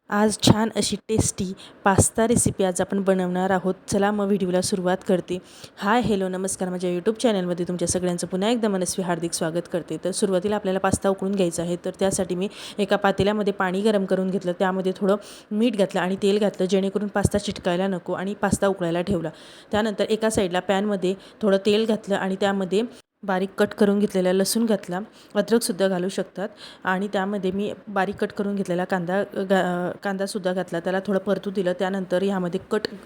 आज छान अशी टेस्टी पास्ता रेसिपी आज आपण बनवणार आहोत. चला मग व्हिडिओला सुरुवात करते. हाय हॅलो नमस्कार, माझ्या यूट्यूब चॅनलमध्ये तुमच्या सगळ्यांचं पुन्हा एकदा मनस्वी हार्दिक स्वागत करते. तर सुरुवातीला आपल्याला पास्ता उकळून घ्यायचा आहे. तर त्यासाठी मी एका पातेल्यामध्ये पाणी गरम करून घेतलं, त्यामध्ये थोडं मीठ घातलं आणि तेल घातलं, जेणेकरून पास्ता चिटकायला नको, आणि पास्ता उकळायला ठेवला. त्यानंतर एका साईडला पॅनमध्ये थोडं तेल घातलं आणि त्यामध्ये बारीक कट करून घेतलेला लसूण घातला, अद्रकसुद्धा घालू शकतात. आणि त्यामध्ये मी बारीक कट करून घेतलेला कांदासुद्धा घातला, त्याला थोडं परतू दिलं. त्यानंतर ह्यामध्ये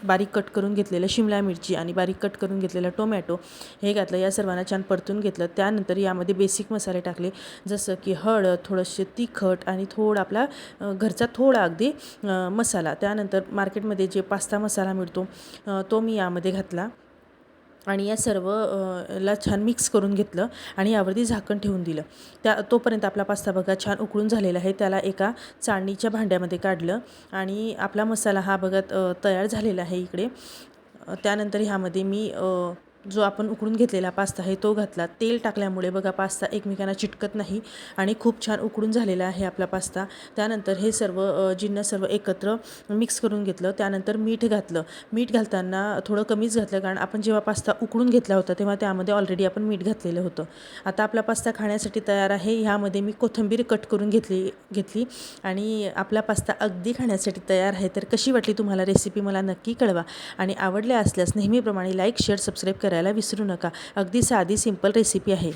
बारीक कट करून घेतलेलं शिमला मिरची आणि बारीक कट करून घेतलेला टोमॅटो हे घातलं. या सर्वांना छान परतून घेतलं. त्यानंतर यामध्ये बेसिक मसाले टाकले, जसं की हळद, थोडंसे तिखट आणि थोडा आपला घरचा थोडा अगदी मसाला. त्यानंतर मार्केटमध्ये जे पास्ता मसाला मिळतो तो मी यामध्ये घातला आणि या सर्व ला छान मिक्स करून घेतलं आणि यावरती झाकण ठेवून दिलं. तोपर्यंत आपला पास्ता बघा छान उकळून झालेला आहे. त्याला एका चाळणीच्या भांड्यामध्ये काढलं आणि आपला मसाला हा बघा तयार झालेला आहे इकडे. त्यानंतर ह्यामध्ये मी जो आपण उकळून घेतलेला पास्ता आहे तो घातला. तेल टाकल्यामुळे बघा पास्ता एकमेकांना चिटकत नाही आणि खूप छान उकळून झालेला आहे आपला पास्ता. त्यानंतर हे सर्व जिन्नस सर्व एकत्र मिक्स करून घेतलं. त्यानंतर मीठ घातलं. मीठ घालताना थोडं कमीच घातलं, कारण आपण जेव्हा पास्ता उकळून घेतला होता तेव्हा त्यामध्ये ऑलरेडी आपण मीठ घातलेलं होतं. आता आपला पास्ता खाण्यासाठी तयार आहे. ह्यामध्ये मी कोथिंबीर कट करून घेतली आणि आपला पास्ता अगदी खाण्यासाठी तयार आहे. तर कशी वाटली तुम्हाला रेसिपी मला नक्की कळवा, आणि आवडल्या असल्यास नेहमीप्रमाणे लाईक, शेअर, सबस्क्राईब करायला विसरू नका. अगदी साधी सिंपल रेसिपी आहे.